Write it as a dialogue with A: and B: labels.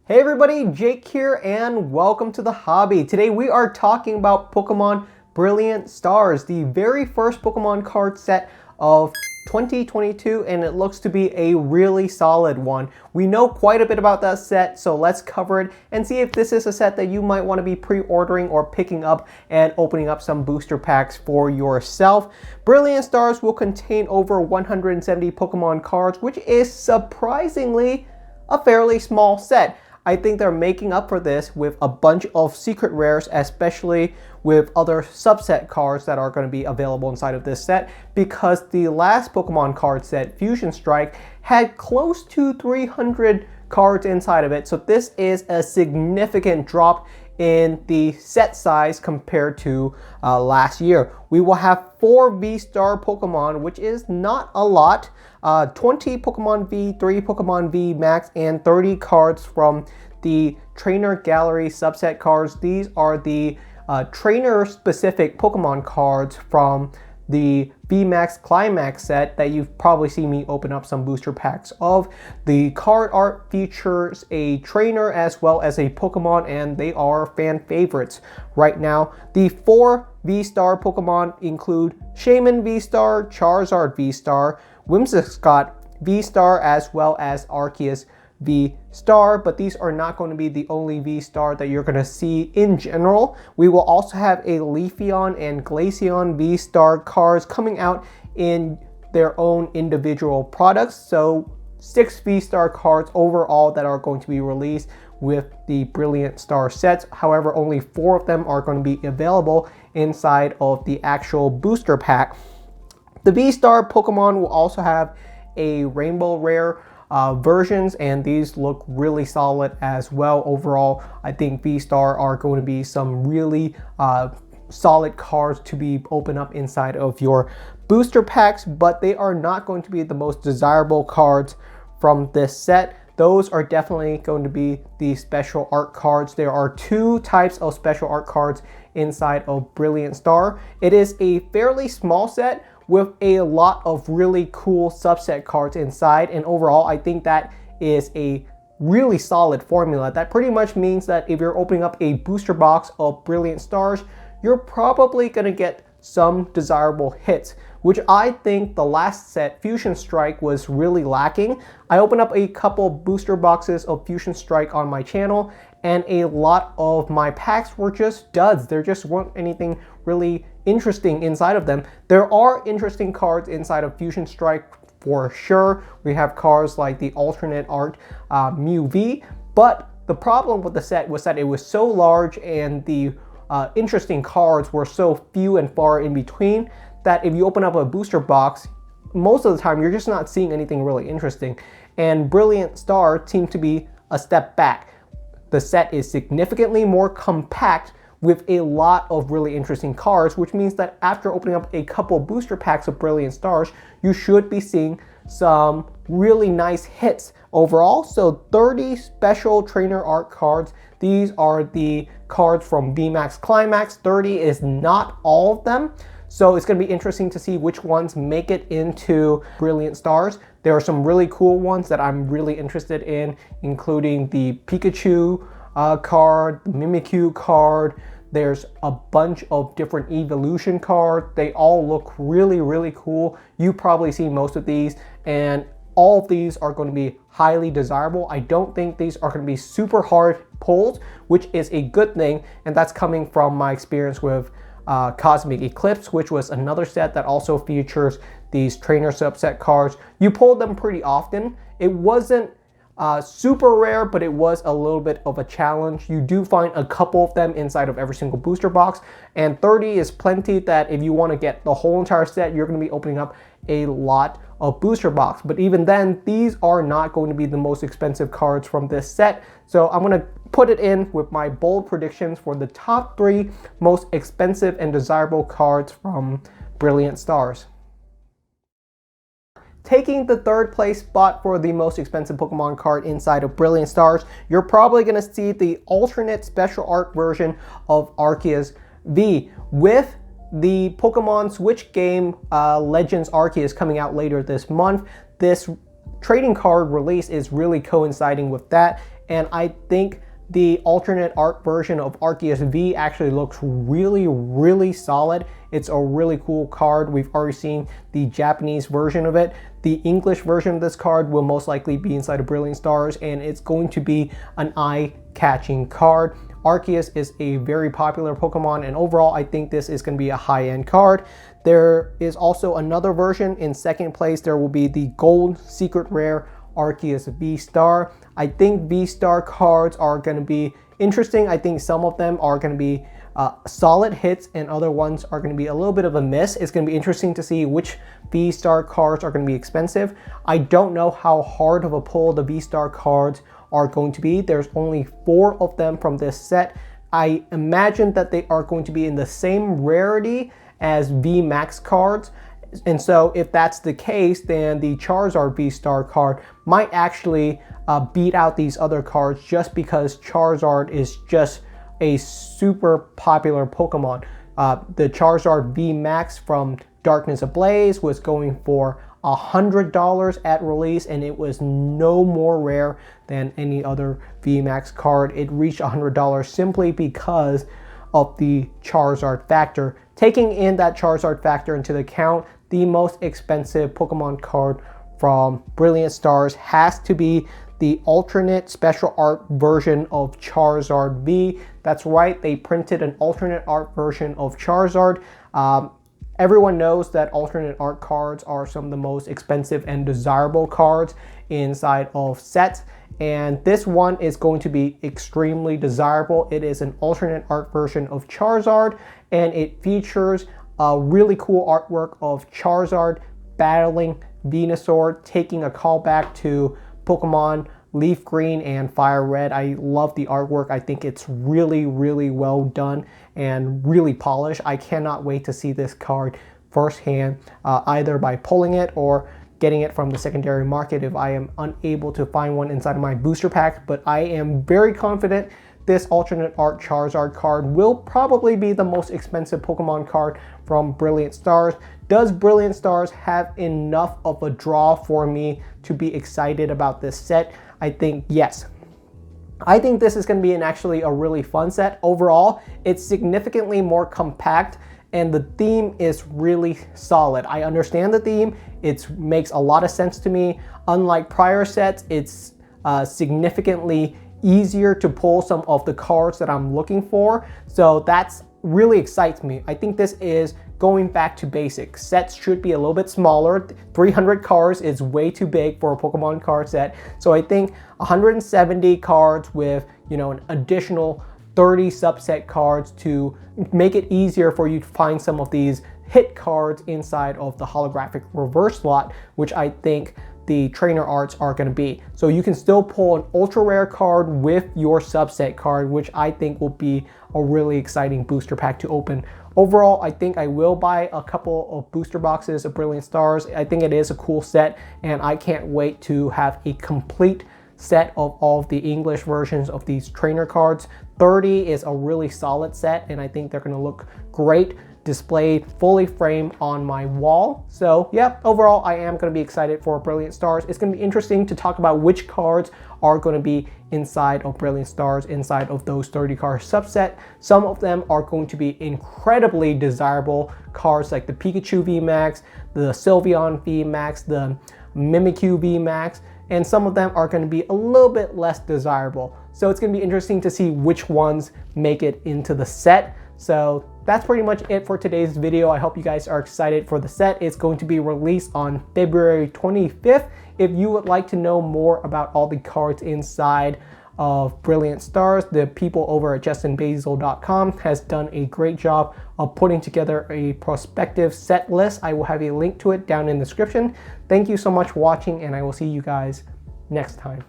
A: Hey everybody, Jake here and welcome to the hobby. Today we are talking about Pokemon Brilliant Stars, the very first Pokemon card set of 2022, and it looks to be a really solid one. We know quite a bit about that set, so let's cover it and see if this is a set that you might want to be pre-ordering or picking up and opening up some booster packs for yourself. Brilliant Stars will contain over 170 Pokemon cards, which is surprisingly a fairly small set. I think they're making up for this with a bunch of secret rares, especially with other subset cards that are going to be available inside of this set, because the last Pokemon card set, Fusion Strike, had close to 300 cards inside of it. So this is a significant drop in the set size compared to last year. We will have 4 V-Star Pokemon, which is not a lot. 20 Pokemon V, 3 Pokemon V Max, and 30 cards from the Trainer Gallery subset cards. These are the trainer-specific Pokemon cards from the VMAX Climax set that you've probably seen me open up some booster packs of. The card art features a trainer as well as a Pokemon, and they are fan favorites right now. The 4 V-Star Pokemon include Shaman V-Star, Charizard V-Star, Whimsicott V-Star, as well as Arceus V-Star, but these are not going to be the only V-Star that you're going to see in general. We will also have a Leafeon and Glaceon V-Star cards coming out in their own individual products. So 6 V-Star cards overall that are going to be released with the Brilliant Star sets. However, only 4 of them are going to be available inside of the actual booster pack. The V-Star Pokemon will also have a Rainbow Rare versions, and these look really solid as well. Overall, I think V-Star are going to be some really solid cards to be opened up inside of your booster packs, but they are not going to be the most desirable cards from this set. Those are definitely going to be the special art cards. There are 2 types of special art cards inside of Brilliant Star. It is a fairly small set with a lot of really cool subset cards inside, and overall I think that is a really solid formula. That pretty much means that if you're opening up a booster box of Brilliant Stars, you're probably going to get some desirable hits, which I think the last set, Fusion Strike, was really lacking. I opened up a couple booster boxes of Fusion Strike on my channel, and a lot of my packs were just duds. There just weren't anything really interesting inside of them. There are interesting cards inside of Fusion Strike for sure. We have cards like the alternate art Mew V, but the problem with the set was that it was so large and the interesting cards were so few and far in between that if you open up a booster box, most of the time you're just not seeing anything really interesting. And Brilliant Star seemed to be a step back. The set is significantly more compact with a lot of really interesting cards, which means that after opening up a couple booster packs of Brilliant Stars, you should be seeing some really nice hits overall. So 30 special trainer art cards. These are the cards from VMAX Climax. 30 is not all of them, so it's going to be interesting to see which ones make it into Brilliant Stars. There are some really cool ones that I'm really interested in, including the Pikachu card, the Mimikyu card. There's a bunch of different evolution cards. They all look really, really cool. You probably see most of these, and all of these are going to be highly desirable. I don't think these are going to be super hard pulls, which is a good thing, and that's coming from my experience with Cosmic Eclipse, which was another set that also features these trainer subset cards. You pulled them pretty often. It wasn't super rare, but it was a little bit of a challenge. You do find a couple of them inside of every single booster box, and 30 is plenty that if you want to get the whole entire set, you're going to be opening up a lot of booster box. But even then, these are not going to be the most expensive cards from this set. So I'm going to put it in with my bold predictions for the top 3 most expensive and desirable cards from Brilliant Stars. Taking the 3rd place spot for the most expensive Pokemon card inside of Brilliant Stars, you're probably going to see the alternate special art version of Arceus V. With the Pokemon Switch game Legends Arceus coming out later this month, this trading card release is really coinciding with that, and I think the alternate art version of Arceus V actually looks really solid. It's a really cool card. We've already seen the Japanese version of it. The English version of this card will most likely be inside of Brilliant Stars, and it's going to be an eye-catching card. Arceus is a very popular Pokemon, and overall I think this is going to be a high-end card. There is also another version. In second place there will be the Gold Secret Rare Arceus V-Star. I think V-Star cards are going to be interesting. I think some of them are going to be solid hits and other ones are going to be a little bit of a miss. It's going to be interesting to see which V-Star cards are going to be expensive. I don't know how hard of a pull the V-Star cards are going to be. There's only 4 of them from this set. I imagine that they are going to be in the same rarity as V-Max cards. And so if that's the case, then the Charizard V-Star card might actually beat out these other cards just because Charizard is just a super popular Pokemon. The Charizard V-Max from Darkness Ablaze was going for $100 at release, and it was no more rare than any other V-Max card. It reached $100 simply because of the Charizard factor. Taking in that Charizard factor into account, the most expensive Pokemon card from Brilliant Stars has to be the alternate special art version of Charizard V. That's right, they printed an alternate art version of Charizard. Everyone knows that alternate art cards are some of the most expensive and desirable cards inside of sets, and this one is going to be extremely desirable. It is an alternate art version of Charizard, and it features a really cool artwork of Charizard battling Venusaur, taking a callback to Pokemon Leaf Green and Fire Red. I love the artwork. I think it's really well done and really polished. I cannot wait to see this card firsthand, either by pulling it or getting it from the secondary market if I am unable to find one inside of my booster pack. But I am very confident this alternate art Charizard card will probably be the most expensive Pokemon card from Brilliant Stars. Does Brilliant Stars have enough of a draw for me to be excited about this set? I think yes. I think this is going to be actually a really fun set. Overall, it's significantly more compact and the theme is really solid. I understand the theme. It makes a lot of sense to me. Unlike prior sets, it's significantly easier to pull some of the cards that I'm looking for. So that's really excites me. I think this is going back to basics. Sets should be a little bit smaller. 300 cards is way too big for a Pokemon card set. So I think 170 cards with, an additional 30 subset cards to make it easier for you to find some of these hit cards inside of the holographic reverse slot, which I think the trainer arts are going to be. So you can still pull an ultra rare card with your subset card, which I think will be a really exciting booster pack to open. Overall, I think I will buy a couple of booster boxes of Brilliant Stars. I think it is a cool set, and I can't wait to have a complete set of all of the English versions of these trainer cards. 30 is a really solid set, and I think they're going to look great displayed fully framed on my wall. So yeah, overall I am going to be excited for Brilliant Stars. It's going to be interesting to talk about which cards are going to be inside of Brilliant Stars, inside of those 30 card subset. Some of them are going to be incredibly desirable cards like the Pikachu VMAX, the Sylveon VMAX, the Mimikyu VMAX, and some of them are going to be a little bit less desirable. So it's going to be interesting to see which ones make it into the set. So that's pretty much it for today's video. I hope you guys are excited for the set. It's going to be released on February 25th. If you would like to know more about all the cards inside of Brilliant Stars, the people over at justinbasil.com has done a great job of putting together a prospective set list. I will have a link to it down in the description. Thank you so much for watching, and I will see you guys next time.